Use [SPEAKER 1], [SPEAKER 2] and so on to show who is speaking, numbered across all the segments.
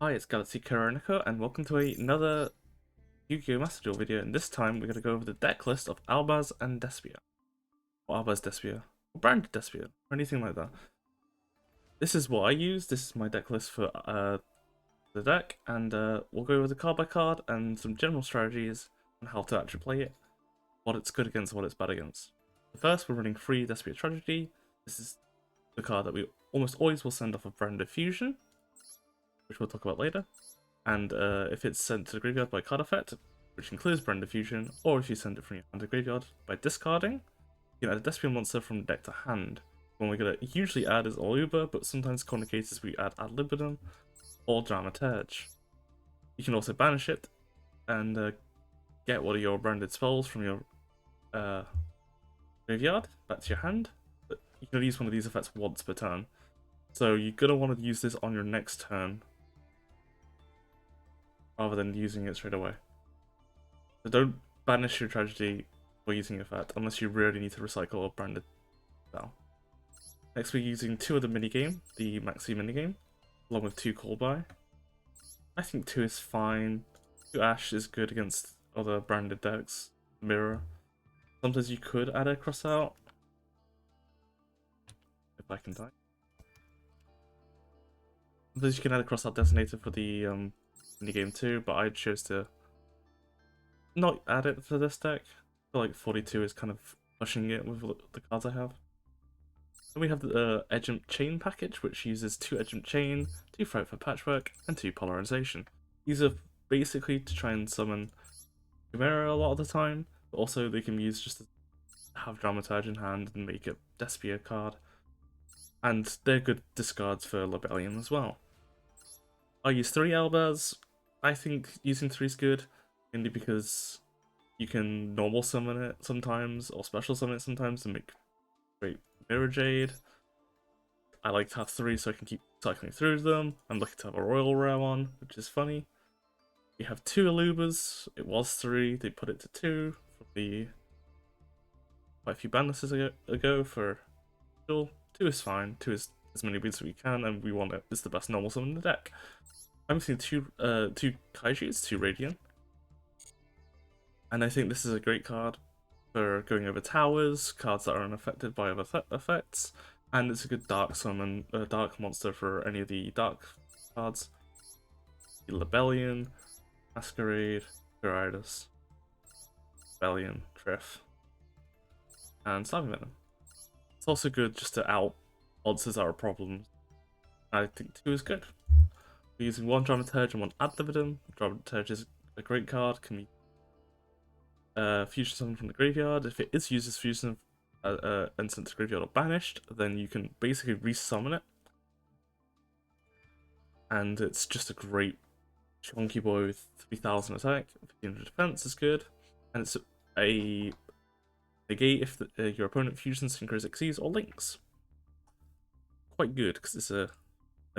[SPEAKER 1] Hi, it's GalaxyKuroNeko, and welcome to another Yu-Gi-Oh! Master Duel video, and this time we're going to go over the deck list of Albaz and Despia. Or Albaz Despia, or Branded Despia, or anything like that. This is what I use, this is my deck list for the deck, and we'll go over the card by card and some general strategies on how to actually play it, what it's good against and what it's bad against. First, we're running 3 Despia Strategy. This is the card that we almost always will send off of Branded Fusion, which we'll talk about later. And if it's sent to the graveyard by card effect, which includes Brand Fusion, or if you send it from your hand to graveyard by discarding, you can add a Despia monster from deck to hand. One we're going to usually add is Aluba, but sometimes corner cases we add Ad Libitum or Dramaturge. You can also banish it and get one of your branded spells from your graveyard back to your hand. But you can only use one of these effects once per turn, so you're going to want to use this on your next turn rather than using it straight away. So don't banish your tragedy for using effect unless you really need to recycle a branded spell. Next we're using 2 of the minigame, the Maxi minigame, along with 2 call by. I think 2 is fine. 2 Ash is good against other branded decks. Mirror. Sometimes you could add a cross out. If I can die. Sometimes you can add a cross out designator for the minigame too, but I chose to not add it for this deck. I feel like 42 is kind of pushing it with the cards I have. Then we have the Edgent Chain package, which uses 2 Edgent Chain, 2 Fright for Patchwork, and 2 Polarization. These are basically to try and summon Chimera a lot of the time, but also they can use just to have Dramaturge in hand and make a Despia card. And they're good discards for Libellion as well. I use 3 Albaz. I think using 3 is good, mainly because you can normal summon it sometimes, or special summon it sometimes to make great Mirror Jade. I like to have 3 so I can keep cycling through them. I'm lucky to have a Royal Rare one, which is funny. We have 2 Alubas. It was 3, they put it to 2 for the quite a few bandlists ago for Duel. 2 is fine, 2 is as many beats as we can, and we want it. It's the best normal summon in the deck. I'm missing 2 Kaijus, 2 Radiant. And I think this is a great card for going over towers, cards that are unaffected by other effects, and it's a good dark summon, dark monster for any of the dark cards. Libellion, Masquerade, Gyarados, Rebellion, Triff, and Slime Venom. It's also good just to out monsters that are problems. I think 2 is good. We're using 1 Dramaturge and 1 Ad Libitum. Dramaturge is a great card, can be fusion summon from the graveyard. If it is used as fusion and sent to graveyard or banished, then you can basically resummon it. And it's just a great chunky boy with 3000 attack, 1500 defense is good. And it's a negate if your opponent fusions synchros Xyz or links. Quite good, because it's a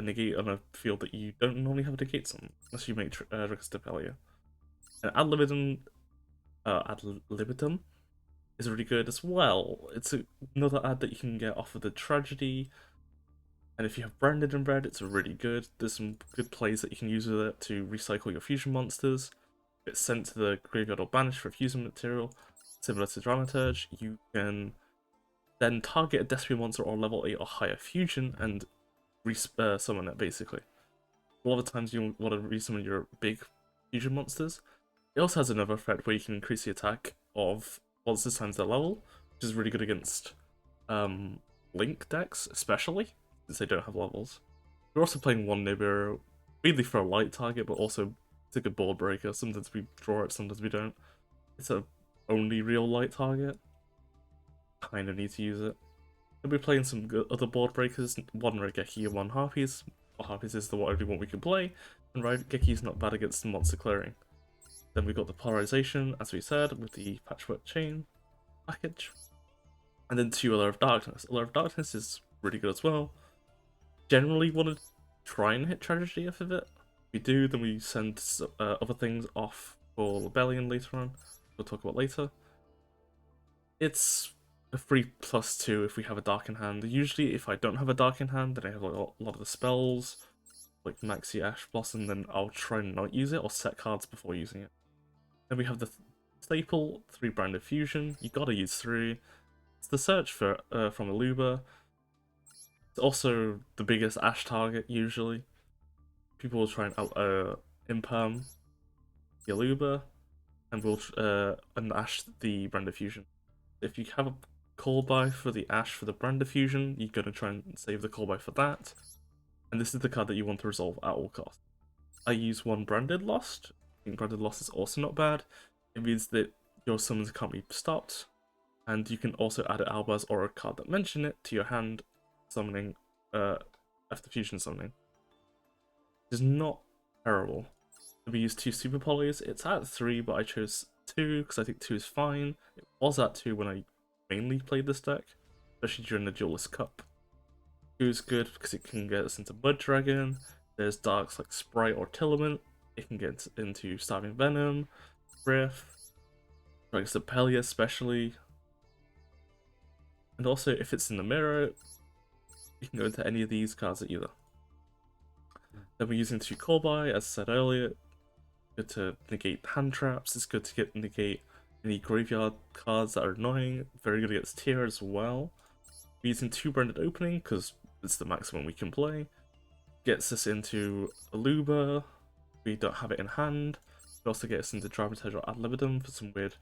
[SPEAKER 1] negate on a field that you don't normally have negates on, unless you make Rickstepelia. And Ad Libitum is really good as well. It's another ad that you can get off of the Tragedy, and if you have Branded and Red, it's really good. There's some good plays that you can use with it to recycle your fusion monsters. If it's sent to the graveyard or banished for fusion material, similar to Dramaturge, you can then target a Despia monster or level 8 or higher fusion and summon it, basically. A lot of times you want to resummon your big fusion monsters. It also has another effect where you can increase the attack of monsters times their level, which is really good against Link decks, especially, since they don't have levels. We're also playing 1 Nibiru, mainly for a light target, but also it's a good board breaker. Sometimes we draw it, sometimes we don't. It's a only real light target. Kind of need to use it. We'll be playing some good other board breakers, 1 Raigeki and 1 Harpies. Well, Harpies is the only one we can play, and Raigeki's not bad against the monster clearing. Then we got the Polarization, as we said, with the Patchwork Chain package. And then 2 Allure of Darkness. Allure of Darkness is really good as well. Generally want to try and hit Tragedy off of it. If we do, then we send other things off for Rebellion later on. We'll talk about later. It's a 3+2 if we have a Dark in hand. Usually if I don't have a Dark in hand, then I have a lot of the spells. like Maxi Ash Blossom, then I'll try and not use it or set cards before using it. Then we have the staple 3 Branded Fusion. You gotta use 3. It's the search for from Aluba. It's also the biggest Ash target usually. People will try and imperm the Aluba, and will Ash the Branded Fusion. If you have a call buy for the Ash for the Branded Fusion, you're gonna try and save the call buy for that. And this is the card that you want to resolve at all costs. I use 1 Branded Lost. I think Branded Lost is also not bad. It means that your summons can't be stopped, and you can also add an Albaz or a card that mention it to your hand, summoning after fusion summoning. It is not terrible. We use 2 Super Polys. It's at 3, but I chose 2 because I think 2 is fine. It was at 2 when I mainly played this deck, especially during the Duelist Cup. 2 is good because it can get us into Mud Dragon. There's darks like Sprite or Tilament. It can get into Starving Venom, Rift, Dragon Stapelia especially. And also, if it's in the mirror, you can go into any of these cards either. Then we're using 2 Call By, as I said earlier. Good to negate hand traps. It's good to negate any graveyard cards that are annoying. Very good against tier as well. We're using 2 Branded Opening because it's the maximum we can play. Gets us into Aluba. We don't have it in hand. It also gets us into Dramaturge or Ad Libitum for some weird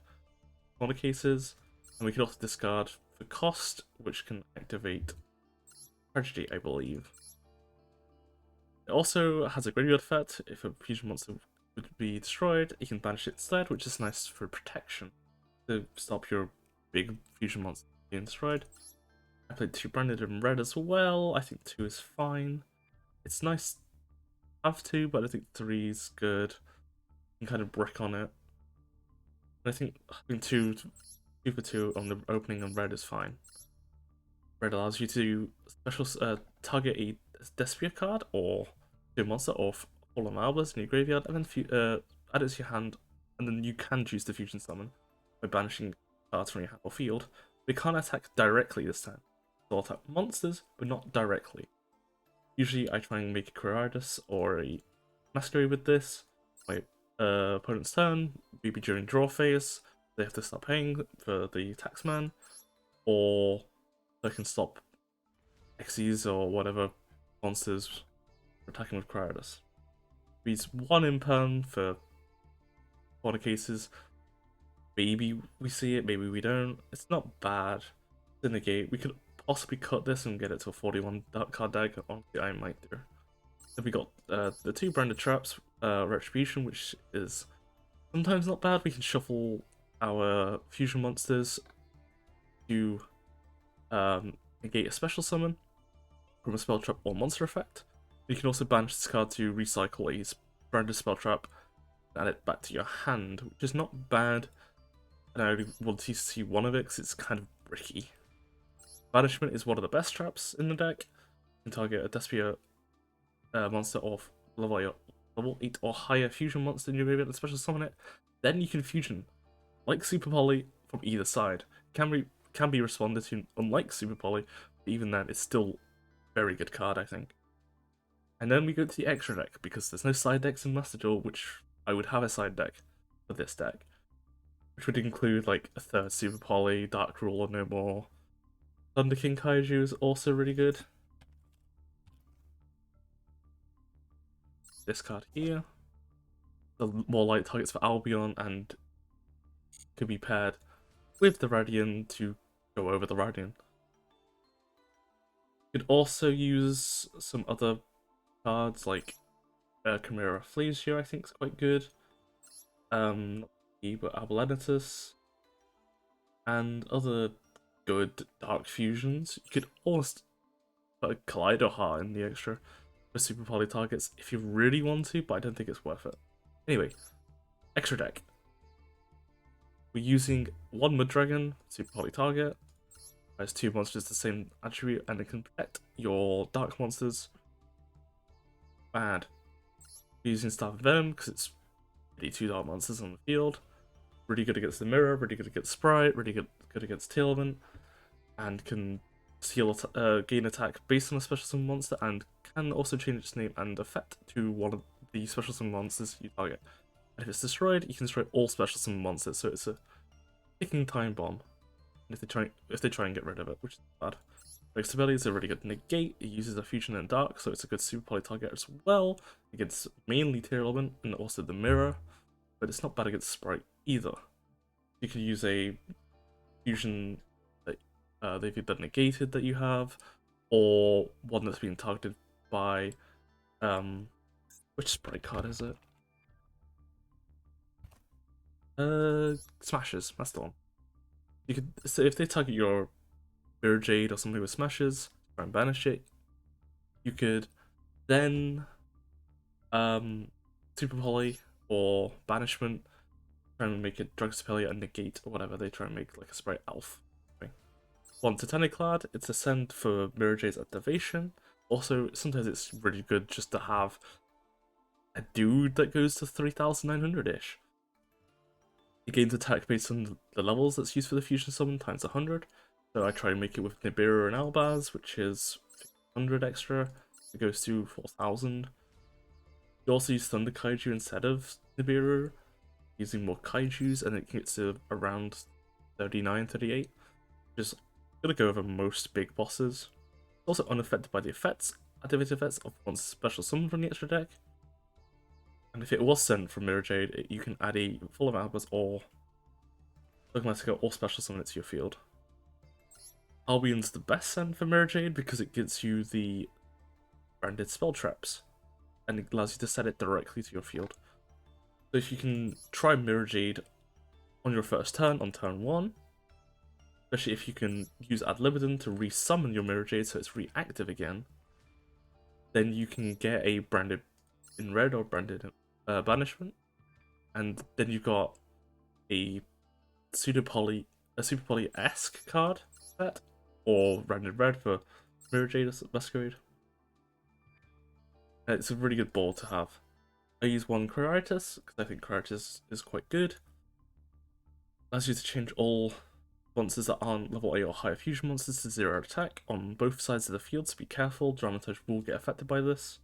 [SPEAKER 1] corner cases. And we can also discard for cost, which can activate Stratergy, I believe. It also has a graveyard effect. If a fusion monster would be destroyed, you can banish it instead, which is nice for protection to stop your big fusion monster being destroyed. I played 2 Branded in red as well. I think 2 is fine. It's nice to have 2, but I think 3 is good. You can kind of brick on it. And I think having 2 for 2 on the opening on red is fine. Red allows you to special target a Despia card or a monster or all of Albaz in your graveyard, and then add it to your hand, and then you can choose the fusion summon by banishing cards from your hand or field. We can't attack directly this time. They'll attack monsters, but not directly. Usually I try and make a Quiridas or a Masquerade with this. My opponent's turn, maybe during draw phase, they have to start paying for the taxman, or they can stop Xyz or whatever monsters attacking with Quiridas. We use 1 imperm for corner cases. Maybe we see it, maybe we don't. It's not bad to negate. We could possibly cut this and get it to a 41 card deck. Honestly, I might do. Then we got the 2 Branded Traps, Retribution, which is sometimes not bad. We can shuffle our fusion monsters to negate a special summon from a spell trap or monster effect. You can also banish this card to recycle a Branded Spell Trap and add it back to your hand, which is not bad. And I only want to see 1 of it because it's kind of bricky. Banishment is one of the best traps in the deck. You can target a Despia monster of level 8 or higher fusion monster in your graveyard and special summon it. Then you can fusion, like Super Poly, from either side. Can be responded to, unlike Super Poly, but even then, it's still a very good card, I think. And then we go to the extra deck, because there's no side decks in Master Duel, which I would have a side deck for this deck. Which would include like a 3rd Super Poly, Dark Ruler no more. Thunder King Kaiju is also really good. This card here. The more light targets for Albion and could be paired with the Radiant to go over the Radiant. You could also use some other cards like Chimera Flesia, I think is quite good. Not he, but Abalenitus. And other good Dark Fusions. You could almost put a Kaleido Heart in the extra for Super Poly targets if you really want to, but I don't think it's worth it. Anyway, extra deck. We're using 1 Mud Dragon, Super Poly target. Has 2 monsters the same attribute, and it can protect your dark monsters. Bad. We're using Staff Venom because it's really 2 dark monsters on the field. Really good against the mirror, really good against Sprite, really good against Tailwind, and can gain attack based on a special summon monster, and can also change its name and effect to one of the special summon monsters you target. And if it's destroyed, you can destroy all special summon monsters, so it's a ticking time bomb. And if they try and get rid of it, which is bad. Flexibility is a really good negate. It uses a fusion and dark, so it's a good super poly target as well against mainly Tier Element and also the mirror, but it's not bad against Sprite either. You could use a fusion that they've either negated that you have, or one that's being targeted by which Sprite card is it? Smashes. That's the one. You could, so if they target your Mirror Jade or something with smashes, try and banish it. You could then super poly or banishment, try and make it drug Spelia and negate or whatever. They try and make like a Sprite Elf thing. One Titanic Clad, it's a send for Mirror Jade's activation. Also, sometimes it's really good just to have a dude that goes to 3,900-ish. It gains attack based on the levels that's used for the fusion summon times 100. So I try and make it with Nibiru and Albaz, which is 100 extra. It goes to 4,000. You also use Thunder Kaiju instead of Nibiru, using more Kaijus, and it gets to around 39, 38. Which is gonna go over most big bosses. It's also unaffected by the effects, activity effects of one's special summon from the extra deck. And if it was sent from Mirror Jade, you can add a full of Albaz or Dogmatica or special summon it to your field. Albion's the best send for Mirror Jade because it gives you the branded spell traps and it allows you to set it directly to your field. So if you can try Mirror Jade on your first turn, on turn 1, especially if you can use Ad Libitum to resummon your Mirror Jade so it's reactive again, then you can get a branded in red or branded banishment, and then you've got a super poly-esque card set, or branded red for Mirror Jade or Masquerade. It's a really good board to have. I use one Cryotis because I think Cryotis is quite good. Allows you to change all monsters that aren't level 8 or higher fusion monsters to 0 attack on both sides of the field, so be careful, Dramatage will get affected by this.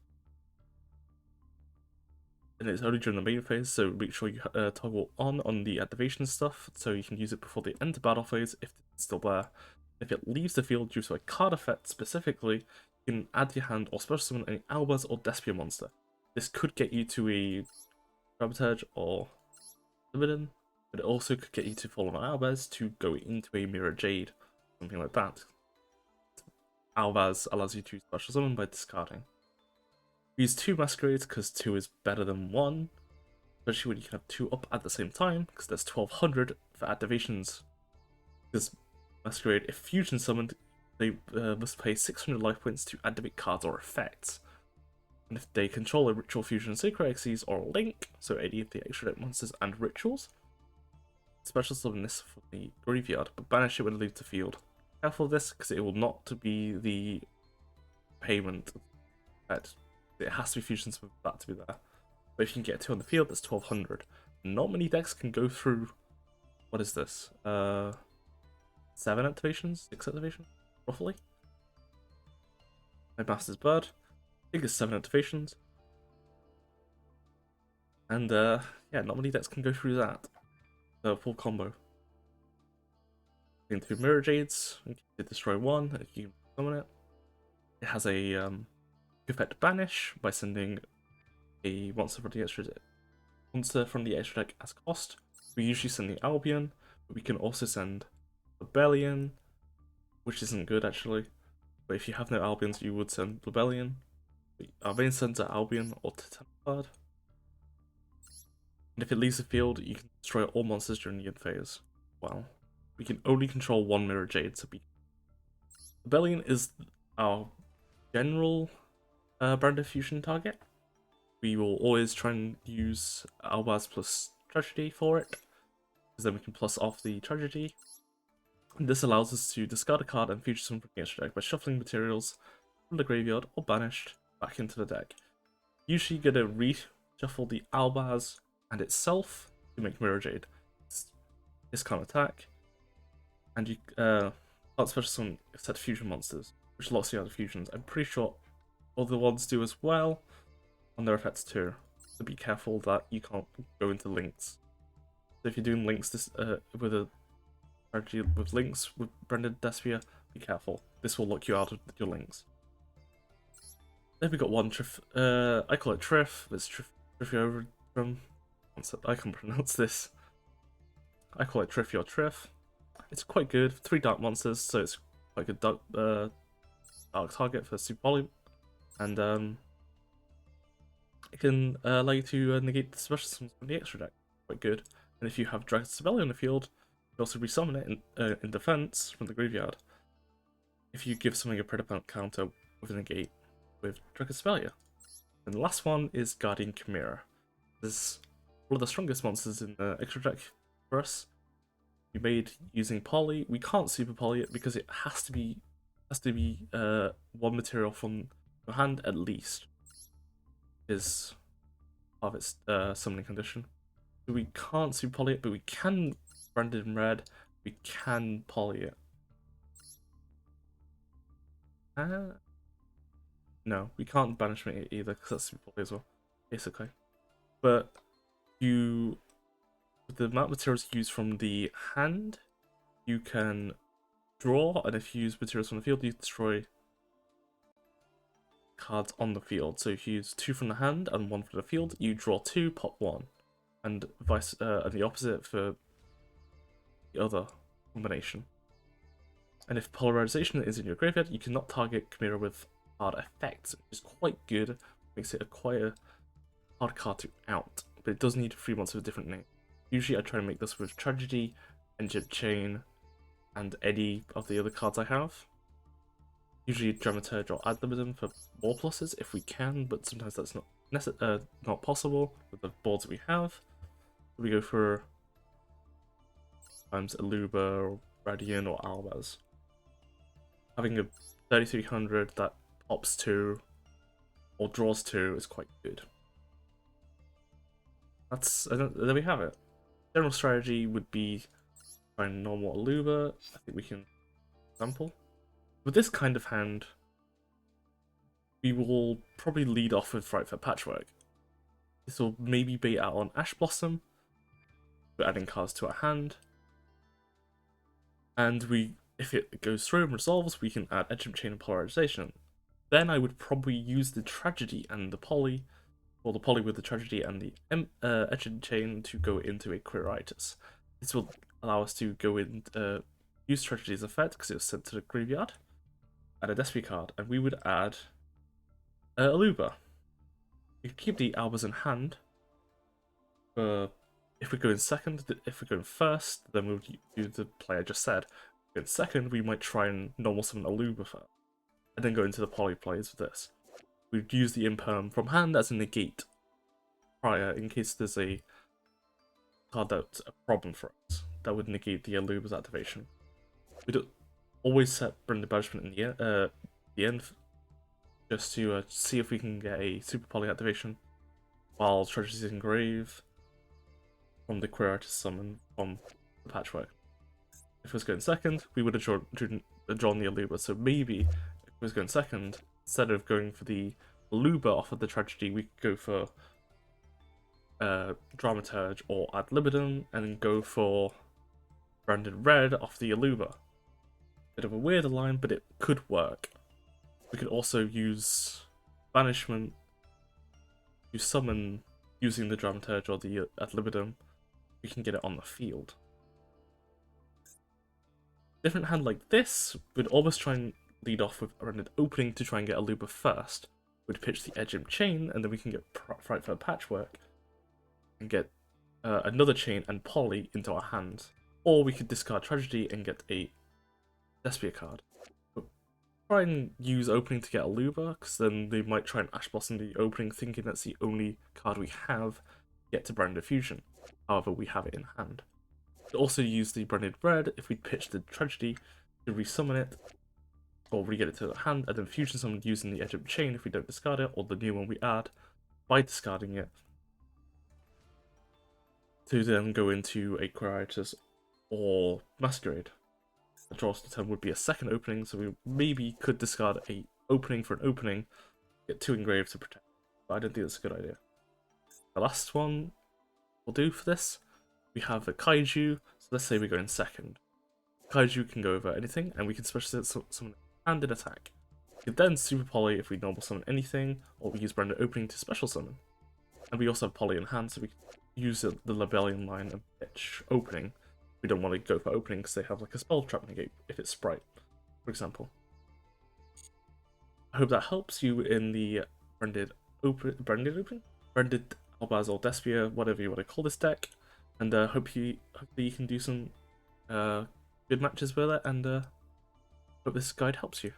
[SPEAKER 1] And it's only during the main phase, so make sure you toggle on the activation stuff, so you can use it before they enter battle phase if it's still there. If it leaves the field due to a card effect specifically, you can add to your hand or special summon an Albaz or Despia monster. This could get you to a Sabotage or Dividend, but it also could get you to Fallen Albaz to go into a Mirror Jade, something like that. Albaz allows you to special summon by discarding. Use 2 Masquerades because 2 is better than 1, especially when you can have 2 up at the same time, because there's 1200 for activations. Because Masquerade, if fusion summoned, they must pay 600 life points to activate cards or effects. And if they control a Ritual Fusion Sacred Xyz or Link, so any of the extra deck monsters and rituals, special summon this for the graveyard, but banish it when it leaves the field. Careful of this, because it will not be the payment effect. It has to be fusion summoned for that to be there. But if you can get 2 on the field, that's 1200. Not many decks can go through. What is this? 7 activations? 6 activations? Roughly? My Master's Bird. I think it's 7 activations. And yeah, not many decks can go through that. The full combo. Into Mirror Jades, and you destroy 1, and you can summon it. It has a effect banish by sending a monster from the extra deck as cost. We usually send the Albion, but we can also send Rebellion, which isn't good actually. But if you have no Albions, you would send Rebellion. Our main sends are Albion or Titanic. And if it leaves the field, you can destroy all monsters during the end phase. Well, we can only control 1 Mirror Jade, so Rebellion is our general branded fusion target. We will always try and use Albaz plus Tragedy for it, because then we can plus off the Tragedy. And this allows us to discard a card and future summon from the extra deck by shuffling materials from the graveyard or banished back into the deck. Usually gonna reshuffle the Albaz and itself to make Mirror Jade. This can't attack. And you Can't special summon set fusion monsters, which locks you out of fusions. I'm pretty sure other ones do as well on their effects too. So be careful that you can't go into links. So if you're doing links with a strategy with links with Albaz Despia, be careful. This will lock you out of your links. Then we got one Trif. I call it Trif. It's Triffy from. I can't pronounce this. I call it Triffy or Triff. It's quite good. 3 dark monsters, so it's like a dark target for Super Poly, and it can allow you to negate the special summons from the extra deck. Quite good. And if you have Dragon Sibelius on the field, you also resummon it in defense from the graveyard. If you give something a predicament counter with a negate with Dragon Sibelius. And the last one is Guardian Chimera. This is one of the strongest monsters in the extra deck for us. We made using poly. We can't super poly it because it has to be one material from your hand at least. Is part of its summoning condition. So we can't super poly it, but we can brand it in red. We can poly it. No, we can't banishment it either because that's super poly as well, basically. But with the amount of materials used from the hand, you can draw, and if you use materials from the field, you destroy cards on the field. So if you use 2 from the hand and 1 from the field, you draw 2, pop 1, and and the opposite for the other combination. And if polarization is in your graveyard, you cannot target Chimera with hard effects, which is quite good. Makes it quite a hard card to out, but it does need 3 monsters with a different name. Usually I try to make this with Stratergy, Engine Chain, and any of the other cards I have. Usually Dramaturge or Ad Libitum for more pluses if we can, but sometimes that's not possible with the boards that we have. We go for sometimes Aluba or Radiant or Albaz. Having a 3300 that pops 2 or draws 2 is quite good. There we have it. General strategy would be trying normal Aluba. I think we can sample. With this kind of hand, we will probably lead off with Fright for Patchwork. This will maybe bait out on Ash Blossom. We're adding cards to our hand. And if it goes through and resolves, we can add Edge Chain and Polarization. Then I would probably use the Tragedy and the Poly, or the Poly with the Tragedy and the Edge Chain to go into a Quiritis. This will allow us to go in, use Tragedy's effect because it was sent to the graveyard, add a Despia card, and we would add Aluba. We could keep the Albaz in hand. If we go in second, if we go in first, then we'll do the play I just said. In second, we might try and normal summon Aluba first, and then go into the poly plays with this. We'd use the imperm from hand as a negate prior in case there's a card that's a problem for us that would negate the Aluba's activation. We'd always set Brenda Banishment in the end just to see if we can get a super poly activation while Treasury's Engrave from the Quiritis summon from the Patchwork. If it was going second, we would have drawn the Aluba, so maybe if it was going second, instead of going for the Aluba off of the Tragedy, we could go for Dramaturge or Ad Libitum, and then go for Branded Red off the Aluba. Bit of a weird line, but it could work. We could also use Banishment to summon using the Dramaturge or the Ad Libitum. We can get it on the field. Different hand like this would almost try and lead off with an opening to try and get Aluba first. We'd pitch the Edge Chain, and then we can get Fright for Patchwork and get another chain and poly into our hands. Or we could discard Tragedy and get a Despia card. But try and use opening to get Aluba, because then they might try and Ash Blossom the opening, thinking that's the only card we have yet to Brand Fusion. However, we have it in hand. We could also use the Branded Red if we pitch the Tragedy to resummon it, or re-get it to the hand, and then fusion summon using the Edge of Chain if we don't discard it, or the new one we add by discarding it, to then go into a Quiritis or Masquerade. the draw to the turn would be a second opening, so we maybe could discard a opening for an opening, get 2 engraved to protect. But I don't think that's a good idea. The last one we'll do for this, we have a Kaiju, so let's say we go in second. Kaiju can go over anything, and we can special summon and an attack. We could then super poly if we normal summon anything, or we use Branded Opening to special summon. And we also have poly in hand, so we can use the Lebellion line and pitch opening. We don't want to go for opening because they have like a spell trap negate if it's Sprite, for example. I hope that helps you in the Branded Albaz or Despia, whatever you want to call this deck. And hopefully you can do some good matches with it, and hope this guide helps you.